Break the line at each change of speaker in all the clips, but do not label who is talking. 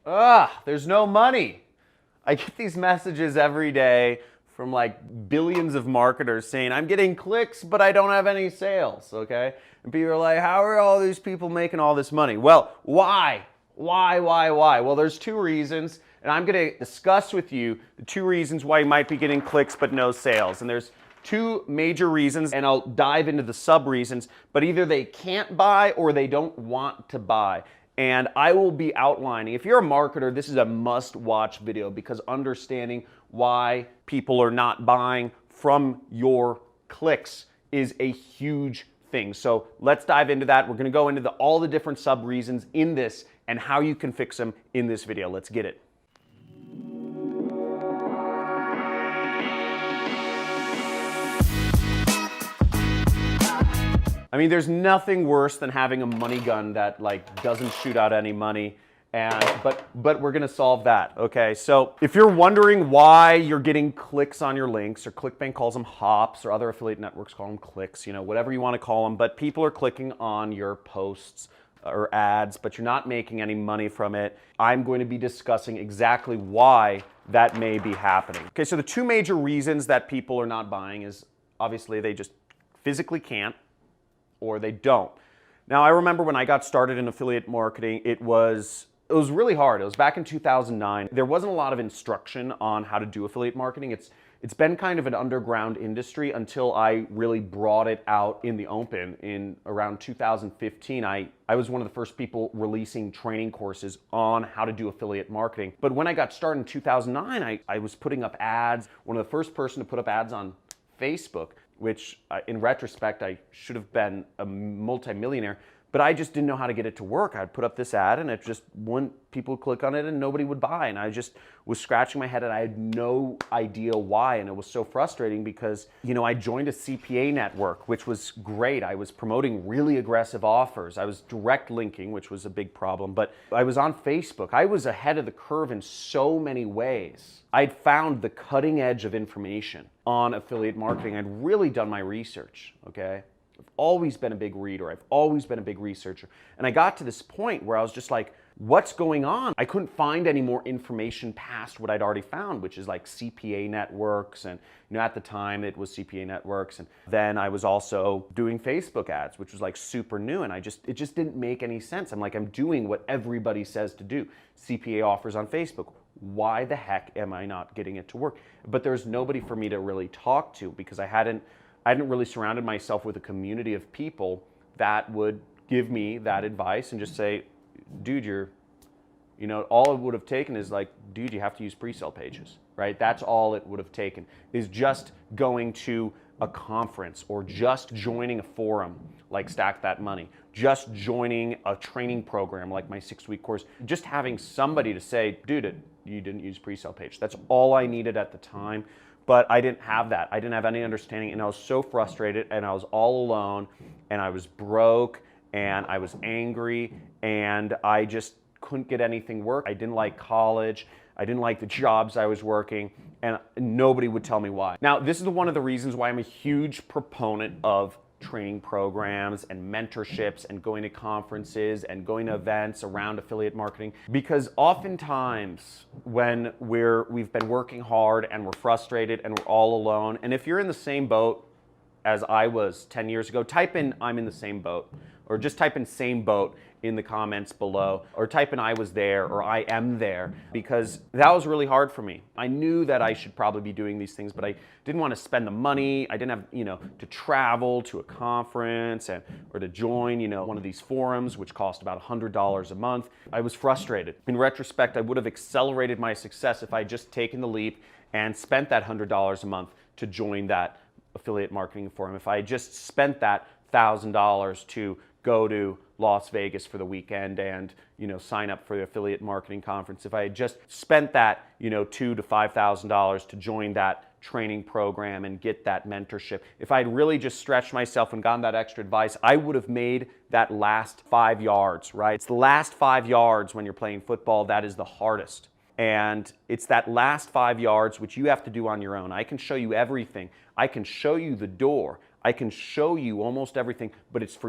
there's no money. I get these messages every day from like billions of marketers saying, I'm getting clicks, but I don't have any sales, okay? And people are like, how are all these people making all this money? Well, why? Why? Well, there's two reasons, and I'm gonna discuss with you the two reasons why you might be getting clicks but no sales. And there's two major reasons, and I'll dive into the sub reasons, but either they can't buy or they don't want to buy. And I will be outlining, if you're a marketer, this is a must-watch video because understanding why people are not buying from your clicks is a huge thing. So let's dive into that. We're gonna go into all the different sub-reasons in this and how you can fix them in this video. Let's get it. I mean, there's nothing worse than having a money gun that like doesn't shoot out any money, but we're gonna solve that, okay? So if you're wondering why you're getting clicks on your links, or ClickBank calls them hops, or other affiliate networks call them clicks, you know, whatever you wanna call them, but people are clicking on your posts or ads, but you're not making any money from it, I'm going to be discussing exactly why that may be happening. Okay, so the two major reasons that people are not buying is obviously they just physically can't, or they don't. Now, I remember when I got started in affiliate marketing, it was really hard. It was back in 2009. There wasn't a lot of instruction on how to do affiliate marketing. It's been kind of an underground industry until I really brought it out in the open in around 2015. I was one of the first people releasing training courses on how to do affiliate marketing. But when I got started in 2009, I was putting up ads, one of the first person to put up ads on Facebook, which in retrospect, I should have been a multimillionaire, but I just didn't know how to get it to work. I'd put up this ad and it just wouldn't, people would click on it and nobody would buy. And I just was scratching my head and I had no idea why. And it was so frustrating because, you know, I joined a CPA network, which was great. I was promoting really aggressive offers. I was direct linking, which was a big problem, but I was on Facebook. I was ahead of the curve in so many ways. I'd found the cutting edge of information on affiliate marketing. I'd really done my research, okay? I've always been a big reader. I've always been a big researcher. And I got to this point where I was just like, what's going on? I couldn't find any more information past what I'd already found, which is like CPA networks. And you know, at the time it was CPA networks. And then I was also doing Facebook ads, which was like super new. And it just didn't make any sense. I'm like, I'm doing what everybody says to do. CPA offers on Facebook. Why the heck am I not getting it to work? But there's nobody for me to really talk to because I hadn't really surrounded myself with a community of people that would give me that advice and just say, dude, you know, all it would have taken is like, dude, you have to use pre-sale pages, right? That's all it would have taken, is just going to a conference or just joining a forum like Stack That Money, just joining a training program like my 6-week course, just having somebody to say, dude, you didn't use pre-sale page. That's all I needed at the time. But I didn't have that. I didn't have any understanding, and I was so frustrated, and I was all alone, and I was broke, and I was angry, and I just couldn't get anything work. I didn't like college. I didn't like the jobs I was working, and nobody would tell me why. Now, this is one of the reasons why I'm a huge proponent of training programs and mentorships and going to conferences and going to events around affiliate marketing, because oftentimes when we've been working hard and we're frustrated and we're all alone, and if you're in the same boat as I was 10 years ago, type in I'm in the same boat, or just type in same boat in the comments below, or type in I was there or I am there, because that was really hard for me. I knew that I should probably be doing these things, but I didn't want to spend the money. I didn't have, you know, to travel to a conference or to join, you know, one of these forums, which cost about $100 a month. I was frustrated. In retrospect, I would have accelerated my success if I had just taken the leap and spent that $100 a month to join that affiliate marketing forum. If I had just spent that $1,000 to go to Las Vegas for the weekend and, you know, sign up for the affiliate marketing conference, if I had just spent that, you know, $2,000 to $5,000 to join that training program and get that mentorship, if I had really just stretched myself and gotten that extra advice, I would have made that last 5 yards, right? It's the last 5 yards when you're playing football that is the hardest. And it's that last 5 yards which you have to do on your own. I can show you everything. I can show you the door. I can show you almost everything, but it's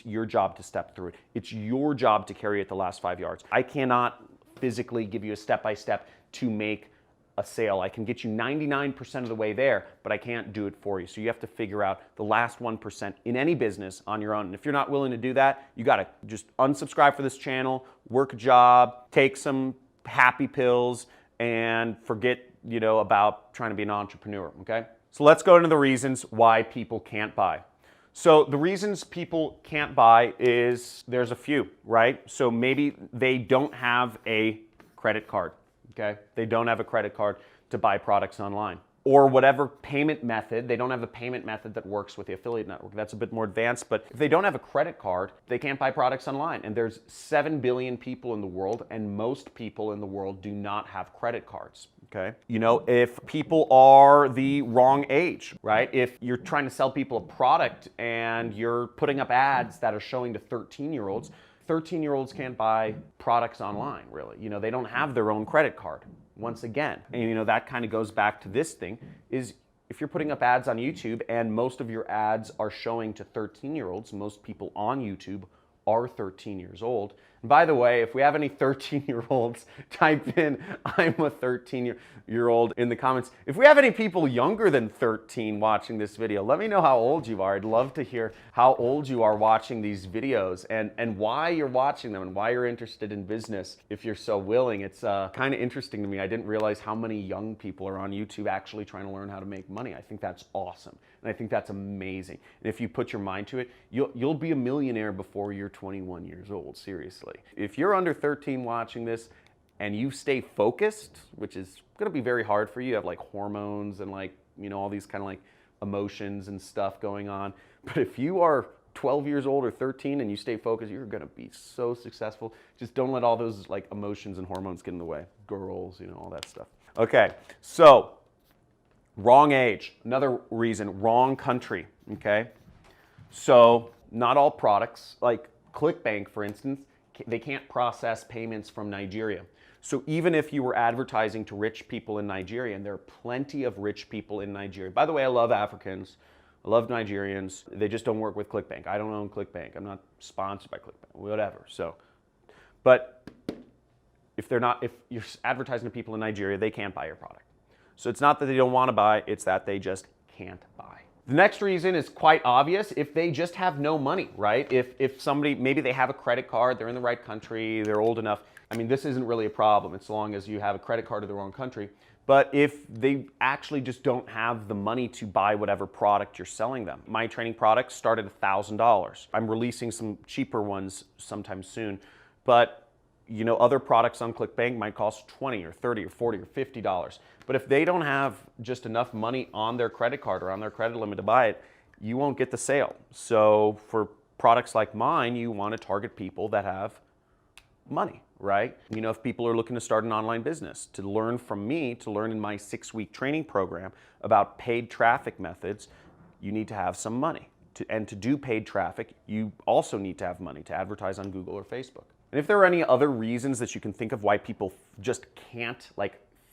your job to step through it. It's your job to carry it the last 5 yards. I cannot physically give you a step-by-step to make a sale. I can get you 99% of the way there, but I can't do it for you. So you have to figure out the last 1% in any business on your own. And if you're not willing to do that, you got to just unsubscribe for this channel, work a job, take some happy pills, and forget, about trying to be an entrepreneur, okay? So let's go into the reasons why people can't buy. So the reasons people can't buy is there's a few, right? So maybe they don't have a credit card, okay? They don't have a credit card to buy products online. Or whatever payment method, they don't have a payment method that works with the affiliate network. That's a bit more advanced, but if they don't have a credit card, they can't buy products online. And there's 7 billion people in the world, and most people in the world do not have credit cards, okay? If people are the wrong age, right? If you're trying to sell people a product and you're putting up ads that are showing to 13-year-olds, 13-year-olds can't buy products online, really. They don't have their own credit card. Once again, and that kind of goes back to this thing, is if you're putting up ads on YouTube and most of your ads are showing to 13-year-olds, most people on YouTube are 13 years old. And by the way, if we have any 13-year-olds, type in I'm a 13-year-old in the comments. If we have any people younger than 13 watching this video, let me know how old you are. I'd love to hear how old you are watching these videos and why you're watching them and why you're interested in business if you're so willing. It's kind of interesting to me. I didn't realize how many young people are on YouTube actually trying to learn how to make money. I think that's awesome. And I think that's amazing. And if you put your mind to it, you'll be a millionaire before you're 21 years old, seriously. If you're under 13 watching this and you stay focused, which is gonna be very hard for you, you have like hormones and all these kind of like emotions and stuff going on. But if you are 12 years old or 13 and you stay focused, you're gonna be so successful. Just don't let all those like emotions and hormones get in the way. Girls, all that stuff. Okay, so wrong age, another reason, wrong country, okay? So not all products, like ClickBank, for instance, they can't process payments from Nigeria. So even if you were advertising to rich people in Nigeria, and there are plenty of rich people in Nigeria. By the way, I love Africans, I love Nigerians, they just don't work with ClickBank. I don't own ClickBank, I'm not sponsored by ClickBank, whatever. So, but if you're advertising to people in Nigeria, they can't buy your product. So it's not that they don't want to buy, it's that they just can't buy. The next reason is quite obvious. If they just have no money, right? If somebody, maybe they have a credit card, they're in the right country, they're old enough. I mean, this isn't really a problem as long as you have a credit card of the wrong country. But if they actually just don't have the money to buy whatever product you're selling them. My training products start at $1,000. I'm releasing some cheaper ones sometime soon. But other products on ClickBank might cost $20 or $30 or $40 or $50. But if they don't have just enough money on their credit card or on their credit limit to buy it, you won't get the sale. So for products like mine, you want to target people that have money, right? If people are looking to start an online business, to learn from me, to learn in my 6-week training program about paid traffic methods, you need to have some money. And to do paid traffic, you also need to have money to advertise on Google or Facebook. And if there are any other reasons that you can think of why people just can't,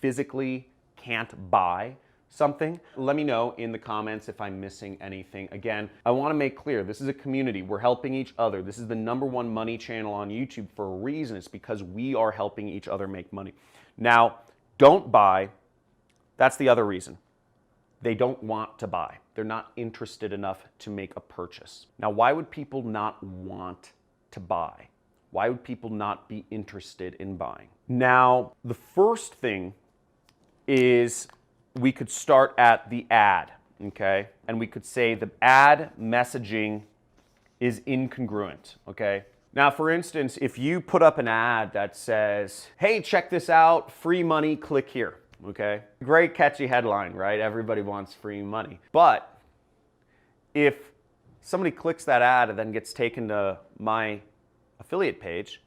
physically can't buy something, let me know in the comments if I'm missing anything. Again, I want to make clear, this is a community. We're helping each other. This is the #1 money channel on YouTube for a reason. It's because we are helping each other make money. Now, don't buy. That's the other reason. They don't want to buy. They're not interested enough to make a purchase. Now, why would people not want to buy? Why would people not be interested in buying? Now, the first thing is we could start at the ad, okay? And we could say the ad messaging is incongruent, okay? Now, for instance, if you put up an ad that says, hey, check this out, free money, click here, okay? Great catchy headline, right? Everybody wants free money. But if somebody clicks that ad and then gets taken to my affiliate page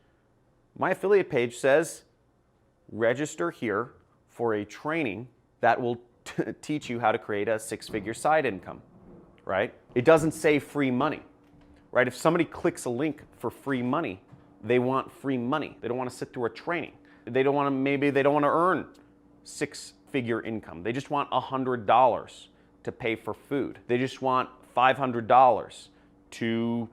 says, register here for a training that will teach you how to create a 6-figure side income, right? It doesn't say free money, right? If somebody clicks a link for free money, they want free money. They don't want to sit through a training. Maybe they don't want to earn 6-figure income. They just want $100 to pay for food. They just want $500 to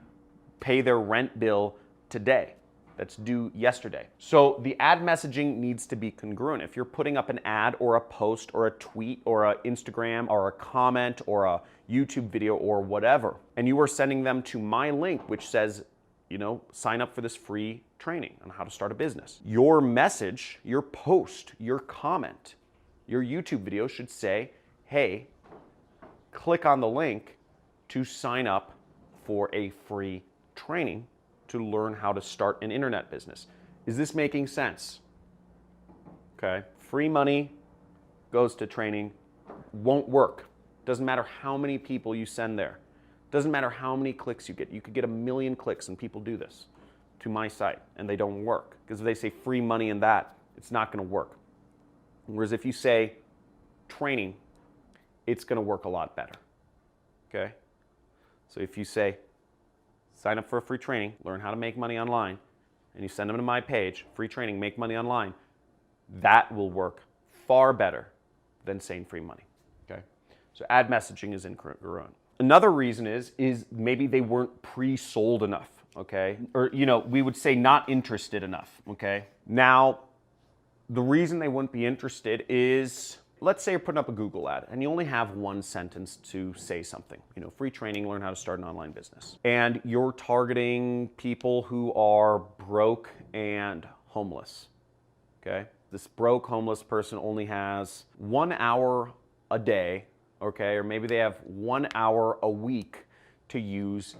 pay their rent bill today. that's due yesterday. So the ad messaging needs to be congruent. If you're putting up an ad or a post or a tweet or an Instagram or a comment or a YouTube video or whatever, and you are sending them to my link, which says, you know, sign up for this free training on how to start a business. Your message, your post, your comment, your YouTube video should say, hey, click on the link to sign up for a free training to learn how to start an internet business. Is this making sense? Okay. Free money goes to training, won't work. Doesn't matter how many people you send there. Doesn't matter how many clicks you get. You could get 1 million clicks, and people do this to my site, and they don't work. Because if they say free money in that, it's not going to work. Whereas if you say training, it's going to work a lot better. Okay? So if you say, sign up for a free training, learn how to make money online, and you send them to my page, free training, make money online, that will work far better than saying free money. Okay? So ad messaging is incongruent. Another reason is maybe they weren't pre-sold enough, okay? Or, you know, we would say not interested enough, okay? Now, the reason they wouldn't be interested is, let's say you're putting up a Google ad and you only have one sentence to say something. You know, free training, learn how to start an online business. And you're targeting people who are broke and homeless, okay? This broke, homeless person only has 1 hour a day, okay? Or maybe they have 1 hour a week to use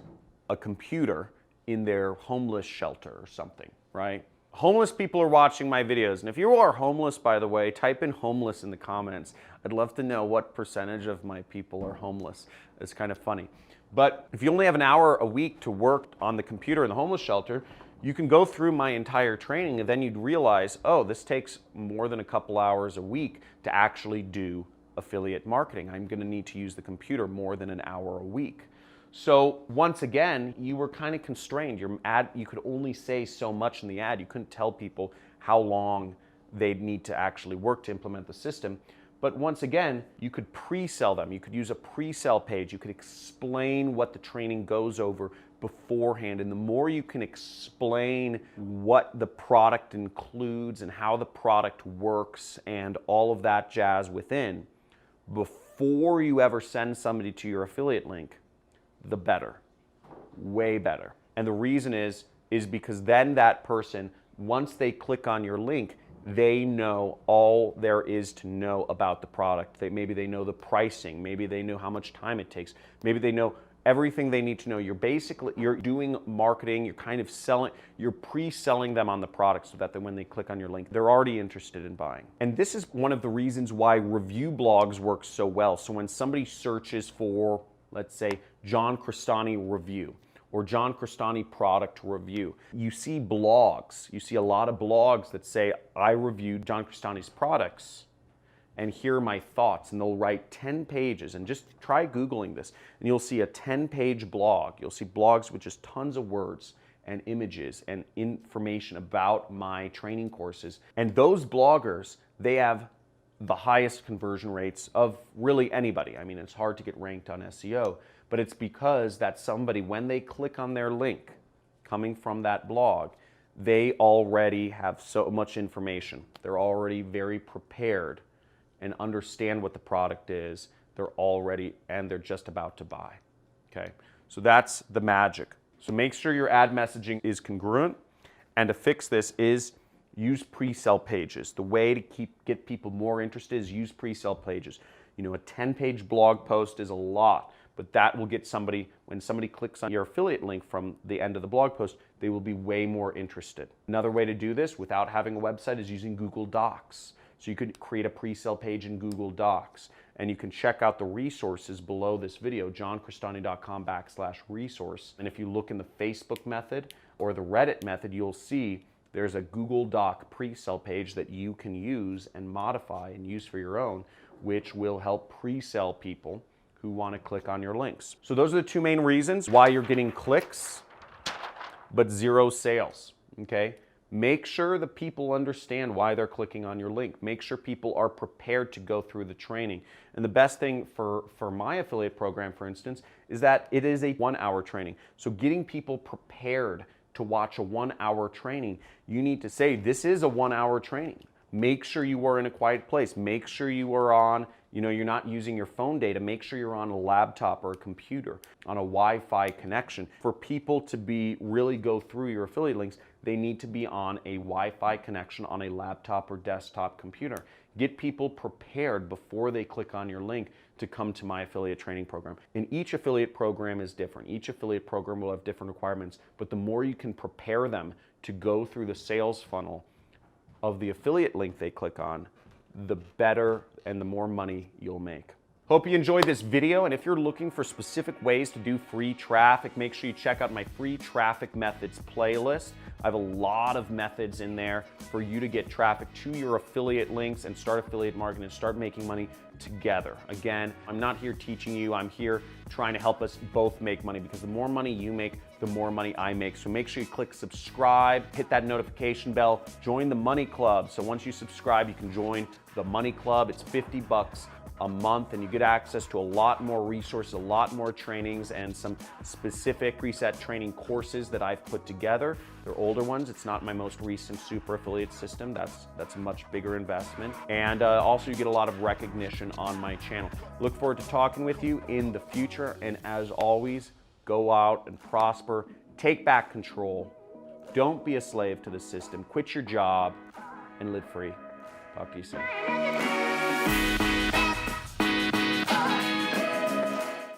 a computer in their homeless shelter or something, right? Homeless people are watching my videos, and if you are homeless, by the way, type in homeless in the comments. I'd love to know what percentage of my people are homeless. It's kind of funny. But if you only have an hour a week to work on the computer in the homeless shelter, you can go through my entire training, and then you'd realize, oh, this takes more than a couple hours a week to actually do affiliate marketing. I'm going to need to use the computer more than an hour a week. So once again, you were kind of constrained. Your ad, you could only say so much in the ad. You couldn't tell people how long they'd need to actually work to implement the system. But once again, you could pre-sell them. You could use a pre-sell page. You could explain what the training goes over beforehand. And the more you can explain what the product includes and how the product works and all of that jazz within, before you ever send somebody to your affiliate link, the better, way better. And the reason is because then that person, once they click on your link, they know all there is to know about the product. Maybe they know the pricing, maybe they know how much time it takes, maybe they know everything they need to know. You're doing marketing, you're kind of selling, you're pre-selling them on the product so that then when they click on your link, they're already interested in buying. And this is one of the reasons why review blogs work so well. So when somebody searches for, let's say, John Crestani review or John Crestani product review, you see blogs. You see a lot of blogs that say, I reviewed John Crestani's products and here are my thoughts. And they'll write 10 pages. And just try Googling this. And you'll see a 10-page blog. You'll see blogs with just tons of words and images and information about my training courses. And those bloggers, they have the highest conversion rates of really anybody. I mean, it's hard to get ranked on SEO, but it's because that somebody, when they click on their link coming from that blog, they already have so much information. They're already very prepared and understand what the product is. They're just about to buy. Okay, so that's the magic. So make sure your ad messaging is congruent, and to fix this is use pre-sell pages. The way to get people more interested is use pre-sell pages. You know, a 10-page blog post is a lot, but that will get somebody, when somebody clicks on your affiliate link from the end of the blog post, they will be way more interested. Another way to do this without having a website is using Google Docs. So you could create a pre-sell page in Google Docs, and you can check out the resources below this video, johncrestani.com/resource. And if you look in the Facebook method or the Reddit method, you'll see there's a Google Doc pre-sell page that you can use and modify and use for your own, which will help pre-sell people who want to click on your links. So those are the two main reasons why you're getting clicks but zero sales, okay? Make sure the people understand why they're clicking on your link. Make sure people are prepared to go through the training. And the best thing for my affiliate program, for instance, is that it is a 1-hour training. So getting people prepared to watch a 1-hour training, you need to say, this is a 1-hour training. Make sure you are in a quiet place. Make sure you are on, you're not using your phone data. Make sure you're on a laptop or a computer, on a Wi-Fi connection. For people to really go through your affiliate links, they need to be on a Wi-Fi connection on a laptop or desktop computer. Get people prepared before they click on your link to come to my affiliate training program. And each affiliate program is different. Each affiliate program will have different requirements, but the more you can prepare them to go through the sales funnel of the affiliate link they click on, the better and the more money you'll make. Hope you enjoyed this video, and if you're looking for specific ways to do free traffic, make sure you check out my free traffic methods playlist. I have a lot of methods in there for you to get traffic to your affiliate links and start affiliate marketing and start making money together. Again, I'm not here teaching you, I'm here trying to help us both make money, because the more money you make, the more money I make. So make sure you click subscribe, hit that notification bell, join the Money Club. So once you subscribe, you can join the Money Club. It's $50 a month, and you get access to a lot more resources, a lot more trainings, and some specific preset training courses that I've put together. They're older ones. It's not my most recent super affiliate system. That's a much bigger investment. And also you get a lot of recognition on my channel. Look forward to talking with you in the future. And as always, go out and prosper. Take back control. Don't be a slave to the system. Quit your job and live free. Talk to you soon.